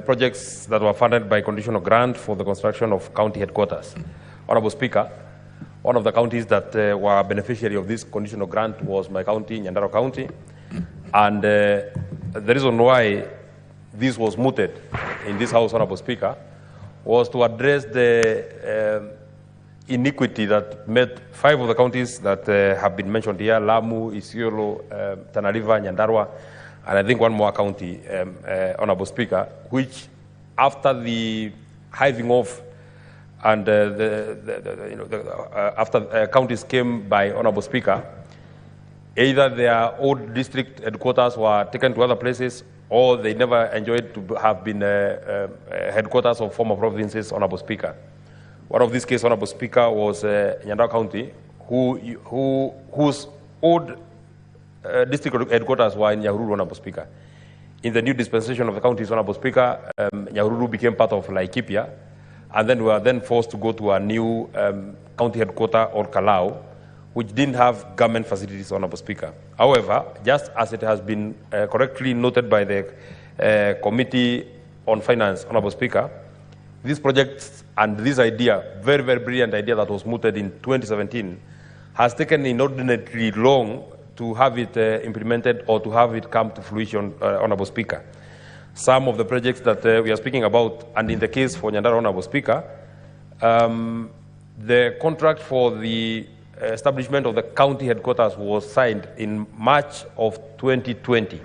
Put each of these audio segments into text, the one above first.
projects that were funded by conditional grant for the construction of county headquarters. Honorable Speaker, one of the counties that were beneficiary of this conditional grant was my county, Nyandarua County, and the reason why this was mooted in this House, Honorable Speaker, was to address the iniquity that met 5 of the counties that have been mentioned here: Lamu, Isiolo, Tana River, Nyandarua, and I think one more county, Honorable Speaker, which after the hiving off and after counties came by, Honorable Speaker, either their old district headquarters were taken to other places, or they never enjoyed to have been headquarters of former provinces, Honorable Speaker. One of these cases, Honorable Speaker, was Nyandarua County, whose old district headquarters were in Nyahururu, Honorable Speaker. In the new dispensation of the counties, Honorable Speaker, Nyahururu became part of Laikipia, and then we were then forced to go to a new county headquarters, or Kalau, which didn't have government facilities, Honorable Speaker. However, just as it has been correctly noted by the Committee on Finance, Honorable Speaker, this project and this idea, very, very brilliant idea that was mooted in 2017, has taken inordinately long to have it implemented or to have it come to fruition, Honorable Speaker. Some of the projects that we are speaking about, and in the case for Nyandarua, Honorable Speaker, the contract for the establishment of the county headquarters was signed in March of 2020.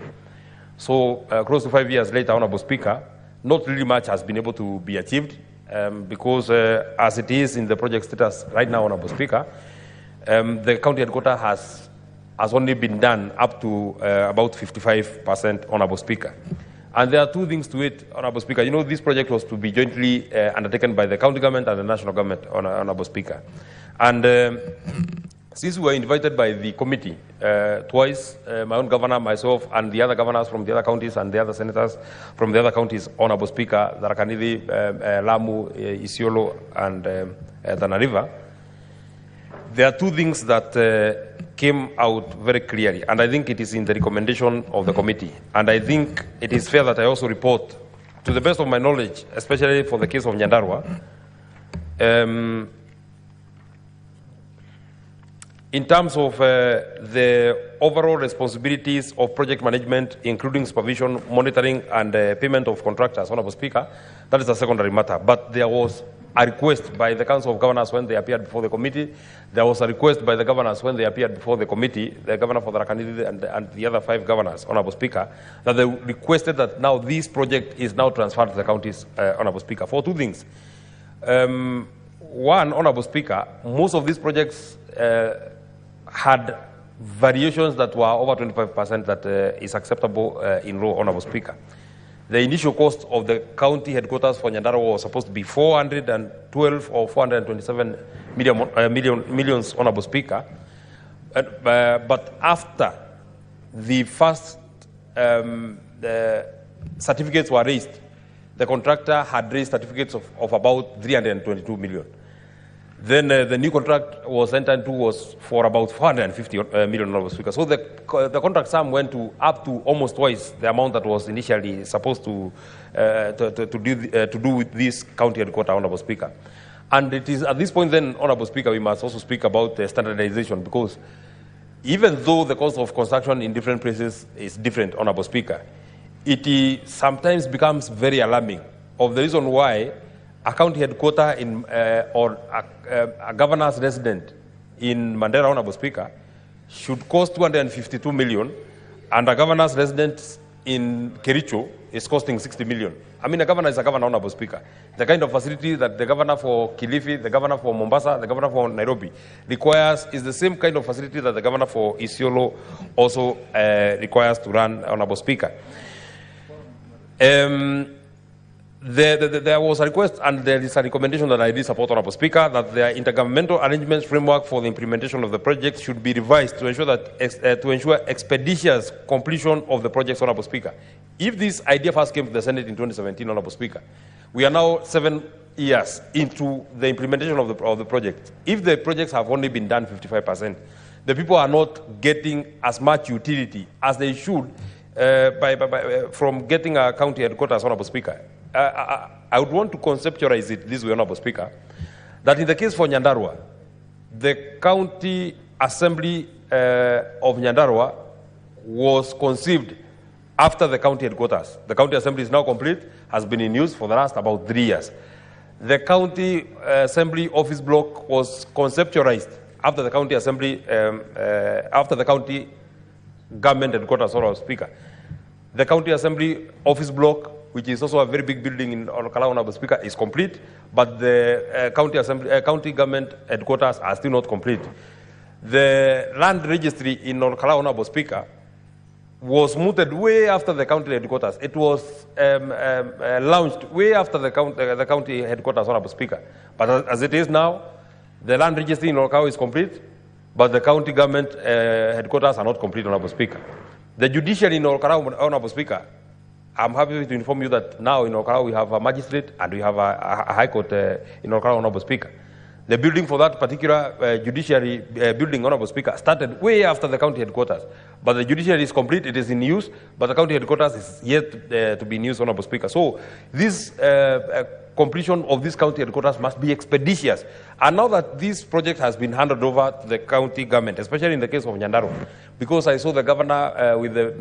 So close to 5 years later, Honorable Speaker, not really much has been able to be achieved because as it is in the project status right now, Honorable Speaker, the county headquarters has only been done up to about 55%, Honorable Speaker. And there are 2 things to it, Honorable Speaker. You know, this project was to be jointly undertaken by the county government and the national government, Honorable Speaker. And since we were invited by the committee twice, my own governor, myself, and the other governors from the other counties and the other senators from the other counties, Honorable Speaker, Tharaka-Nithi, Lamu, Isiolo, and Tana River, there are 2 things that came out very clearly, and I think it is in the recommendation of the committee. And I think it is fair that I also report, to the best of my knowledge, especially for the case of Nyandarua, in terms of the overall responsibilities of project management, including supervision, monitoring, and payment of contractors, Honorable Speaker, that is a secondary matter. But there was a request by the Council of Governors when they appeared before the committee. There was a request by the governors when they appeared before the committee, the governor for Tharaka-Nithi and the other 5 governors, Honorable Speaker, that they requested that now this project is now transferred to the counties, Honorable Speaker, for 2 things. One, Honorable Speaker, most of these projects had variations that were over 25% that is acceptable in law, Honorable Speaker. The initial cost of the county headquarters for Nyandarua was supposed to be 412 or 427 millions, Honorable Speaker. But after the first certificates were raised, the contractor had raised certificates of about 322 million. Then the new contract was entered into was for about 450 million, Honorable Speaker. So the contract sum went to up to almost twice the amount that was initially supposed to do with this county headquarters, Honorable Speaker. And it is at this point then, Honorable Speaker, we must also speak about standardization, because even though the cost of construction in different places is different, Honorable Speaker, it sometimes becomes very alarming of the reason why a county headquarters in, or a governor's resident in Mandera, Honorable Speaker, should cost 252 million, and a governor's resident in Kericho is costing 60 million. I mean, a governor is a governor, Honorable Speaker. The kind of facility that the governor for Kilifi, the governor for Mombasa, the governor for Nairobi requires is the same kind of facility that the governor for Isiolo also requires to run, Honorable Speaker. There was a request, and there is a recommendation that I did support, Honorable Speaker, that the intergovernmental arrangements framework for the implementation of the project should be revised to ensure that to ensure expeditious completion of the projects, Honorable Speaker. If this idea first came to the Senate in 2017, Honorable Speaker, we are now 7 years into the implementation of the project. If the projects have only been done 55%, the people are not getting as much utility as they should from getting a county headquarters, Honorable Speaker. I would want to conceptualize it this way, Honorable Speaker, that in the case for Nyandarua, the County Assembly of Nyandarua was conceived after the county headquarters. The County Assembly is now complete, has been in use for the last about 3 years. The County Assembly office block was conceptualized after the County Assembly, after the County Government Headquarters, Honorable Speaker. The County Assembly office block, which is also a very big building in Olokala, Honorable Speaker, is complete, but the County Government Headquarters are still not complete. The land registry in Olokala, Honorable Speaker, was mooted way after the county headquarters. It was launched way after the county headquarters, Honorable Speaker. But as it is now, the land registry in Olokala is complete, but the county government headquarters are not complete, Honorable Speaker. The judiciary in Olokala, Honorable Speaker, I'm happy to inform you that now in Olokala we have a magistrate and we have a high court in Olokala, Honorable Speaker. The building for that particular judiciary building, Honorable Speaker, started way after the county headquarters. But the judiciary is complete, it is in use, but the county headquarters is yet to be in use, Honorable Speaker. So this completion of this county headquarters must be expeditious. And now that this project has been handed over to the county government, especially in the case of Nyandarua, because I saw the governor with the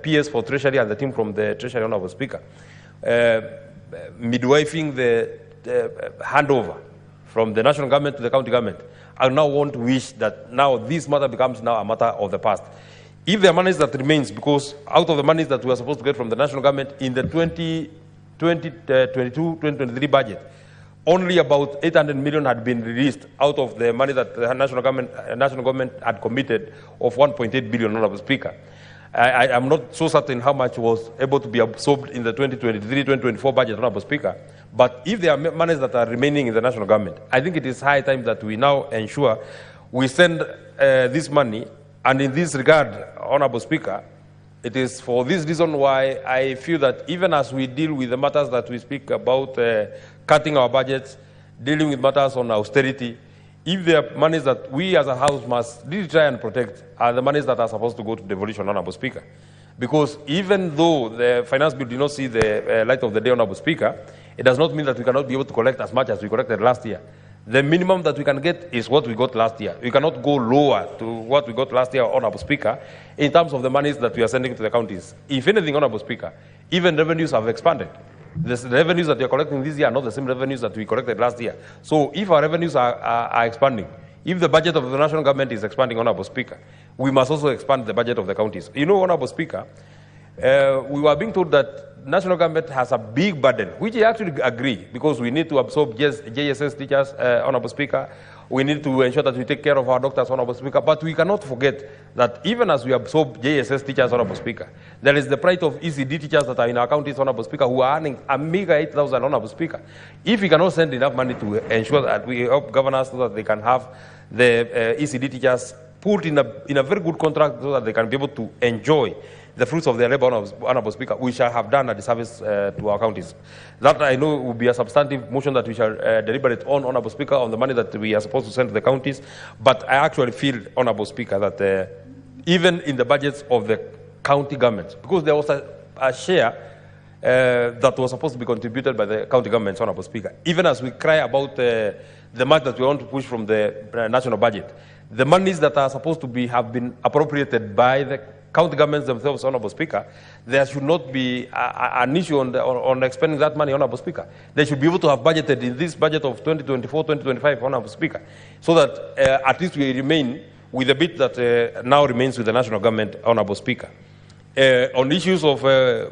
PS for Treasury and the team from the Treasury, Honorable Speaker, midwifing the handover from the national government to the county government. I now want to wish that now this matter becomes now a matter of the past. If there are monies that remains, because out of the monies that we are supposed to get from the national government in the 2022-2023 budget, only about 800 million had been released out of the money that the national government had committed of 1.8 billion, Honorable Speaker. I am not so certain how much was able to be absorbed in the 2023-2024 budget, Honorable Speaker. But if there are monies that are remaining in the national government, I think it is high time that we now ensure we send this money. And in this regard, Honorable Speaker, it is for this reason why I feel that even as we deal with the matters that we speak about, cutting our budgets, dealing with matters on austerity, if there are monies that we as a House must really try and protect, are the monies that are supposed to go to devolution, Honorable Speaker. Because even though the finance bill did not see the light of the day, Honorable Speaker, it does not mean that we cannot be able to collect as much as we collected last year. The minimum that we can get is what we got last year. We cannot go lower to what we got last year, Honorable Speaker, in terms of the monies that we are sending to the counties. If anything, Honorable Speaker, even revenues have expanded. The revenues that we are collecting this year are not the same revenues that we collected last year. So if our revenues are expanding, if the budget of the national government is expanding, Honorable Speaker, we must also expand the budget of the counties. You know, Honorable Speaker, we were being told that national government has a big burden, which I actually agree, because we need to absorb JSS teachers, Honorable Speaker. We need to ensure that we take care of our doctors, Honorable Speaker. But we cannot forget that even as we absorb JSS teachers, Honorable Speaker, there is the plight of ECD teachers that are in our counties, Honorable Speaker, who are earning a meager 8,000, Honorable Speaker. If we cannot send enough money to ensure that we help governors so that they can have the ECD teachers put in a very good contract so that they can be able to enjoy the fruits of their labor, Honorable Speaker, we shall have done a disservice to our counties. That I know will be a substantive motion that we shall deliberate on, Honorable Speaker, on the money that we are supposed to send to the counties. But I actually feel, Honorable Speaker, that even in the budgets of the county governments, because there was a share that was supposed to be contributed by the county governments, Honorable Speaker, even as we cry about the much that we want to push from the national budget, the monies that are supposed to have been appropriated by the county governments themselves, Honorable Speaker, there should not be an issue on expending that money, Honorable Speaker. They should be able to have budgeted in this budget of 2024-2025, Honorable Speaker, so that at least we remain with the bit that now remains with the national government, Honorable Speaker. On issues of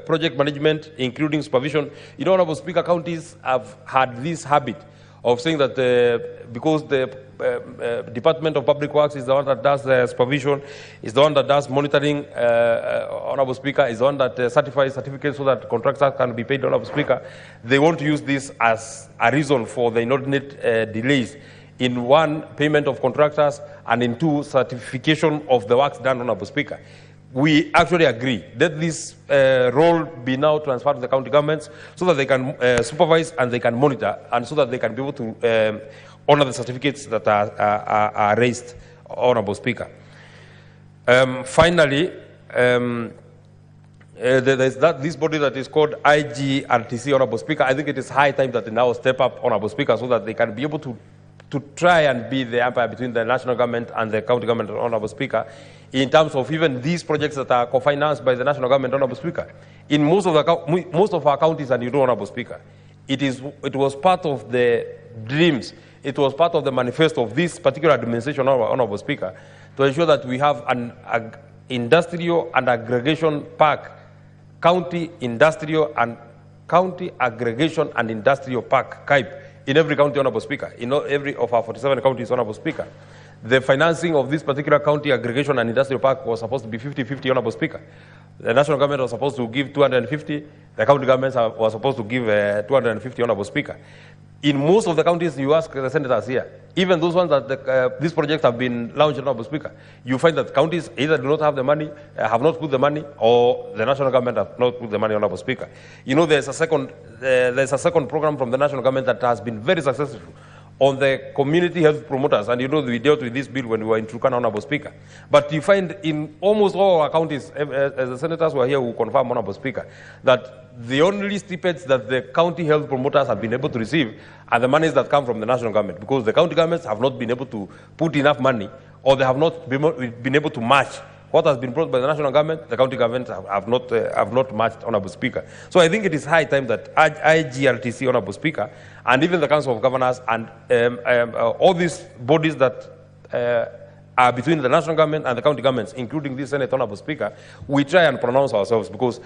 project management, including supervision, you know, Honorable Speaker, counties have had this habit of saying that because the Department of Public Works is the one that does supervision, is the one that does monitoring, Honorable Speaker, is the one that certifies certificates so that contractors can be paid, Honorable Speaker. They want to use this as a reason for the inordinate delays in one, payment of contractors, and in two, certification of the works done, Honorable Speaker. We actually agree that this role be now transferred to the county governments so that they can supervise and they can monitor, and so that they can be able to honor the certificates that are raised, Honorable Speaker. Finally, There's this body that is called IGRTC, Honorable Speaker. I think it is high time that they now step up, Honorable Speaker, so that they can be able to try and be the umpire between the national government and the county government, Honorable Speaker, in terms of even these projects that are co-financed by the national government, Honorable Speaker. In most of our counties, and you know, Honorable Speaker, it was part of the dreams, it was part of the manifesto of this particular administration, Honorable Speaker, to ensure that we have an industrial and aggregation park, county aggregation and industrial park, CAIP, in every county, Honorable Speaker, in every of our 47 counties, Honorable Speaker. The financing of this particular county aggregation and industrial park was supposed to be 50-50, Honorable Speaker. The national government was supposed to give 250, the county governments were supposed to give 250, Honorable Speaker. In most of the counties, you ask the senators here, even those ones that these projects have been launched, Honorable Speaker, you find that counties either do not have the money, have not put the money, or the national government have not put the money, Honorable Speaker. You know, there's a second program from the national government that has been very successful on the community health promoters, and you know we dealt with this bill when we were in Turkana, Honorable Speaker. But you find in almost all our counties, as the senators were here who confirm, Honorable Speaker, that the only stipends that the county health promoters have been able to receive are the monies that come from the national government, because the county governments have not been able to put enough money, or they have not been able to match what has been brought by the national government. The county governments have not matched, Honorable Speaker. So I think it is high time that IGRTC, Honorable Speaker, and even the Council of Governors and all these bodies that are between the national government and the county governments, including this Senate, Honorable Speaker, we try and pronounce ourselves, because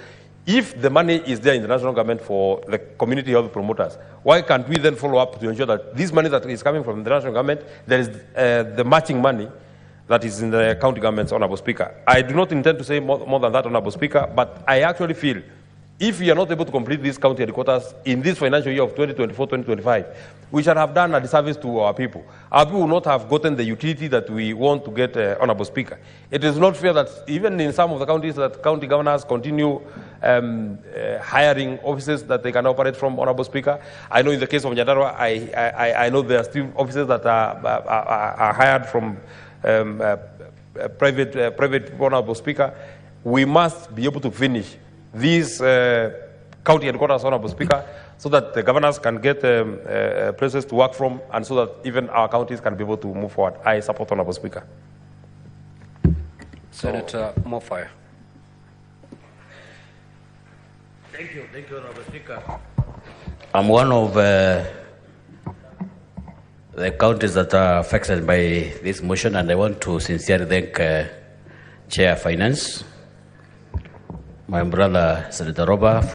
if the money is there in the national government for the community health promoters, why can't we then follow up to ensure that this money that is coming from the national government, there is the matching money that is in the county government's, Honorable Speaker. I do not intend to say more than that, Honorable Speaker, but I actually feel if we are not able to complete these county headquarters in this financial year of 2024-2025, we shall have done a disservice to our people. Our people will not have gotten the utility that we want to get, Honorable Speaker. It is not fair that even in some of the counties that county governors continue hiring offices that they can operate from, Honorable Speaker. I know in the case of Nyandarua, I know there are still offices that are hired from private, Honorable Speaker. We must be able to finish these county headquarters, Honorable Speaker, so that the governors can get places to work from, and so that even our counties can be able to move forward. I support, Honorable Speaker. Senator Mofire. Thank you, Honorable Speaker. I'm one of the counties that are affected by this motion, and I want to sincerely thank Chair Finance, my brother Senator Roba,